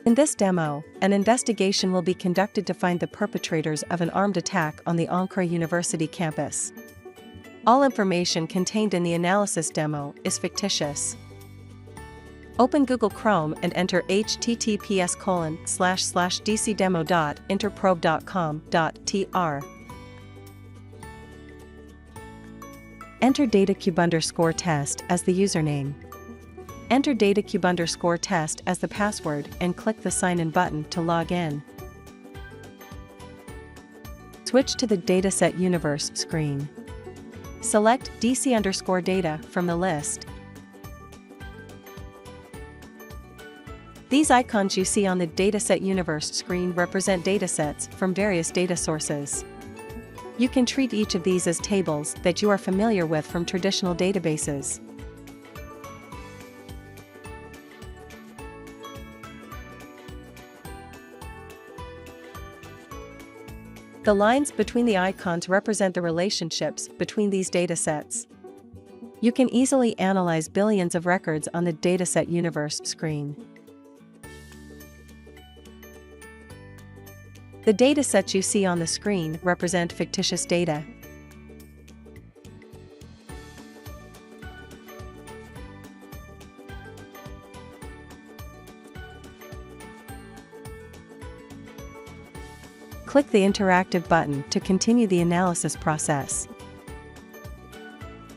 In this demo, an investigation will be conducted to find the perpetrators of an armed attack on the Qorela University campus. All information contained in the analysis demo is fictitious. Open Google Chrome and enter https://dcdemo.interprobe.com.tr. Enter datacube_test as the username. Enter datacube_test as the password and click the Sign In button to log in. Switch to the Dataset Universe screen. Select DC_data from the list. These icons you see on the Dataset Universe screen represent datasets from various data sources. You can treat each of these as tables that you are familiar with from traditional databases. The lines between the icons represent the relationships between these datasets. You can easily analyze billions of records on the Dataset Universe screen. The datasets you see on the screen represent fictitious data. Click the interactive button to continue the analysis process.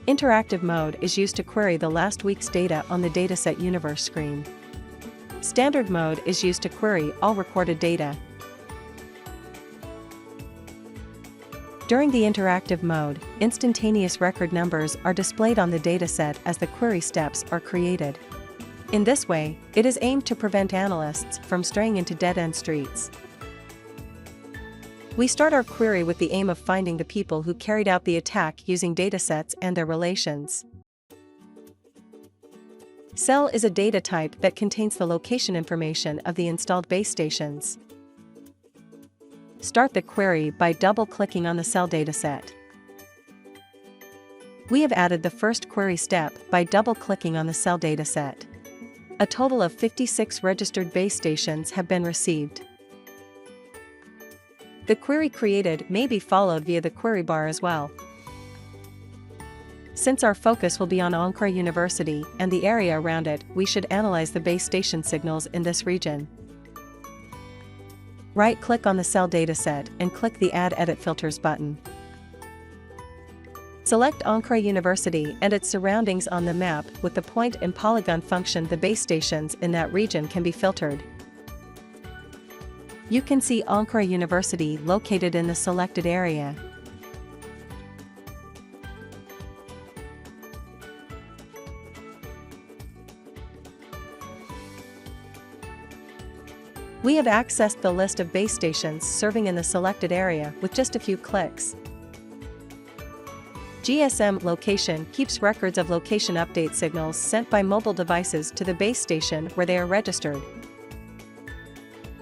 Interactive mode is used to query the last week's data on the Dataset Universe screen. Standard mode is used to query all recorded data. During the interactive mode, instantaneous record numbers are displayed on the dataset as the query steps are created. In this way, it is aimed to prevent analysts from straying into dead-end streets. We start our query with the aim of finding the people who carried out the attack using datasets and their relations. Cell is a data type that contains the location information of the installed base stations. Start the query by double-clicking on the cell dataset. We have added the first query step by double-clicking on the cell dataset. A total of 56 registered base stations have been received. The query created may be followed via the query bar as well. Since our focus will be on Qorela University and the area around it, we should analyze the base station signals in this region. Right-click on the cell dataset and click the Add Edit Filters button. Select Qorela University and its surroundings on the map. With the point and polygon function, the base stations in that region can be filtered. You can see Qorela University located in the selected area. We have accessed the list of base stations serving in the selected area with just a few clicks. GSM location keeps records of location update signals sent by mobile devices to the base station where they are registered.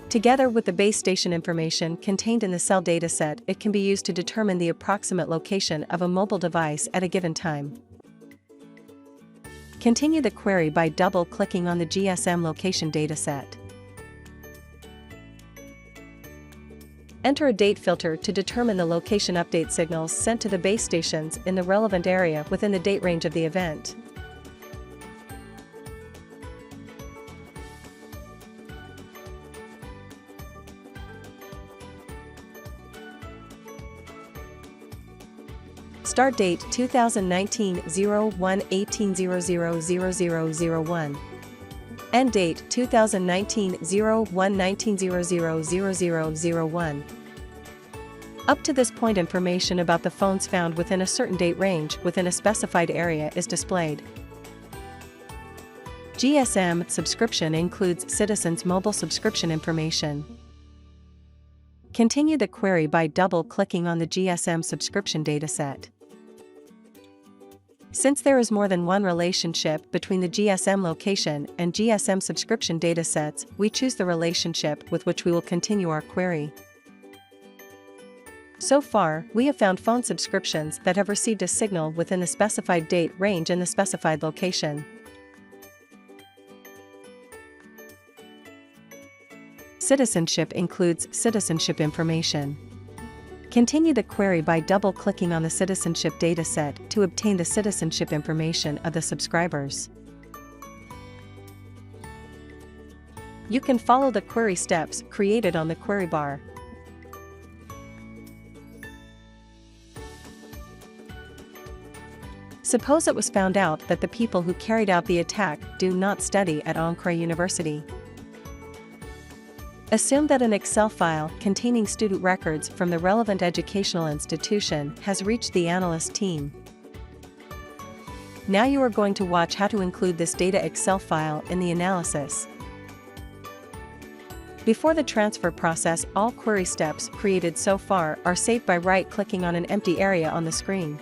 Together with the base station information contained in the cell dataset, it can be used to determine the approximate location of a mobile device at a given time. Continue the query by double-clicking on the GSM location dataset. Enter a date filter to determine the location update signals sent to the base stations in the relevant area within the date range of the event. Start date 2019-01-1800-0001. End date 2019-01-1900-0001. Up to this point, information about the phones found within a certain date range within a specified area is displayed. GSM subscription includes citizens' mobile subscription information. Continue the query by double-clicking on the GSM subscription dataset. Since there is more than one relationship between the GSM location and GSM subscription datasets, we choose the relationship with which we will continue our query. So far, we have found phone subscriptions that have received a signal within the specified date range in the specified location. Citizenship includes citizenship information. Continue the query by double-clicking on the citizenship dataset to obtain the citizenship information of the subscribers. You can follow the query steps created on the query bar. Suppose it was found out that the people who carried out the attack do not study at Qorela University. Assume that an Excel file containing student records from the relevant educational institution has reached the analyst team. Now you are going to watch how to include this data Excel file in the analysis. Before the transfer process, all query steps created so far are saved by right-clicking on an empty area on the screen.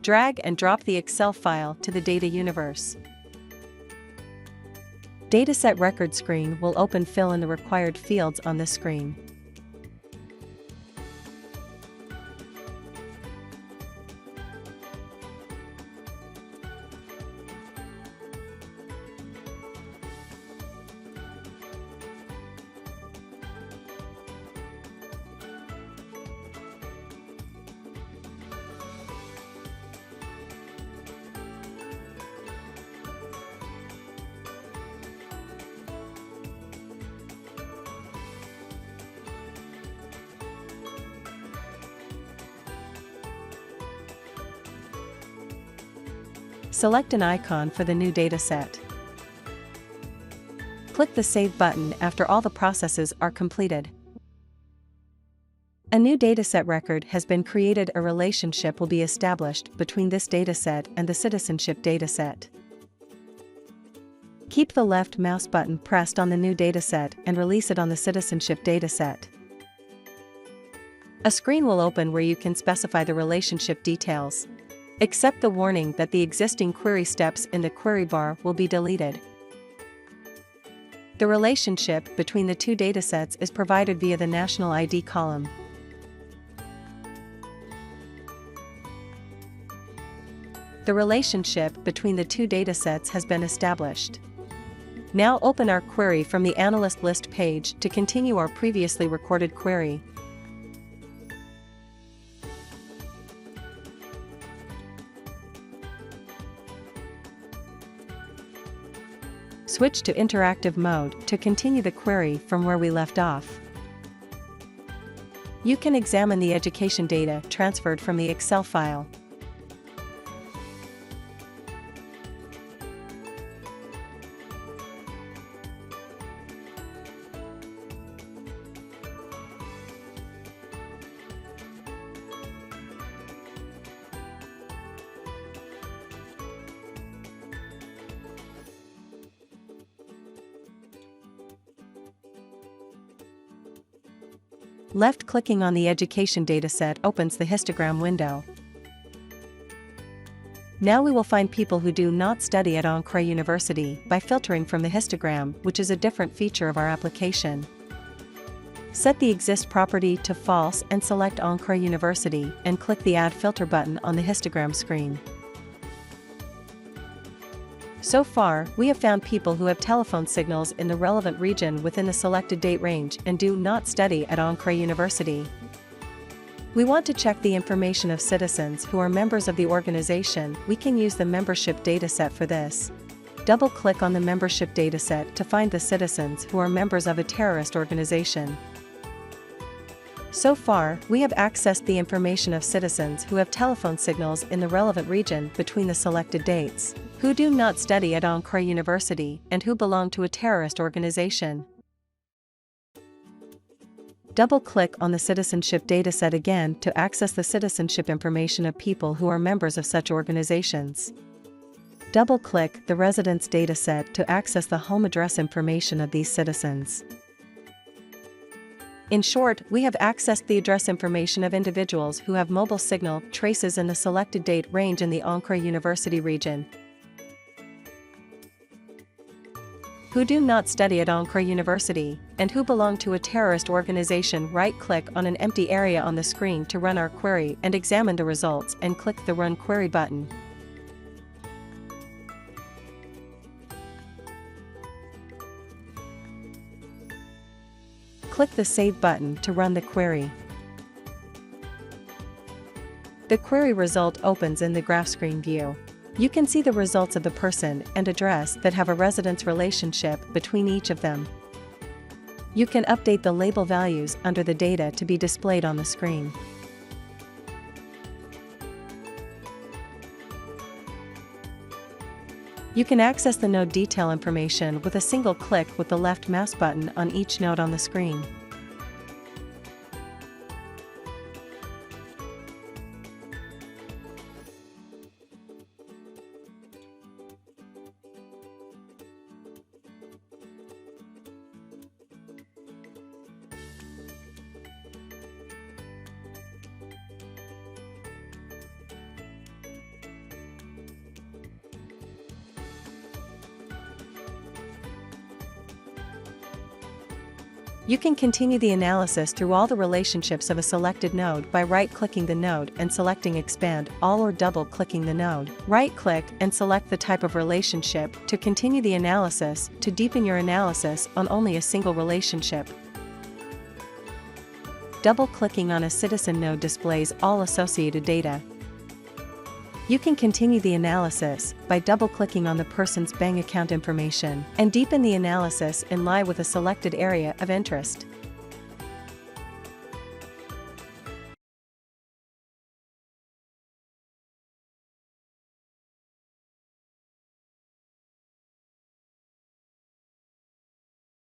Drag and drop the Excel file to the data universe. Dataset record screen will open. Fill in the required fields on this screen. Select an icon for the new dataset. Click the Save button after all the processes are completed. A new dataset record has been created. A relationship will be established between this dataset and the citizenship dataset. Keep the left mouse button pressed on the new dataset and release it on the citizenship dataset. A screen will open where you can specify the relationship details. Accept the warning that the existing query steps in the query bar will be deleted. The relationship between the two datasets is provided via the national ID column. The relationship between the two datasets has been established. Now open our query from the analyst list page to continue our previously recorded query. Switch to interactive mode to continue the query from where we left off. You can examine the education data transferred from the Excel file. Left-clicking on the education dataset opens the histogram window. Now we will find people who do not study at Qorela University by filtering from the histogram, which is a different feature of our application. Set the Exist property to False and select Qorela University and click the Add Filter button on the histogram screen. So far, we have found people who have telephone signals in the relevant region within the selected date range and do not study at Qorela University. We want to check the information of citizens who are members of the organization. We can use the membership dataset for this. Double-click on the membership dataset to find the citizens who are members of a terrorist organization. So far, we have accessed the information of citizens who have telephone signals in the relevant region between the selected dates, who do not study at Qorela University, and who belong to a terrorist organization. Double-click on the citizenship dataset again to access the citizenship information of people who are members of such organizations. Double-click the residence dataset to access the home address information of these citizens. In short, we have accessed the address information of individuals who have mobile signal traces in the selected date range in the Qorela University region. who do not study at Qorela University, and who belong to a terrorist organization. Right-click on an empty area on the screen to run our query and examine the results, and click the Run Query button. Click the Save button to run the query. The query result opens in the graph screen view. You can see the results of the person and address that have a residence relationship between each of them. You can update the label values under the data to be displayed on the screen. You can access the node detail information with a single click with the left mouse button on each node on the screen. You can continue the analysis through all the relationships of a selected node by right-clicking the node and selecting Expand All, or double-clicking the node. Right-click and select the type of relationship to continue the analysis to deepen your analysis on only a single relationship. Double-clicking on a citizen node displays all associated data. You can continue the analysis by double-clicking on the person's bank account information and deepen the analysis in line with a selected area of interest.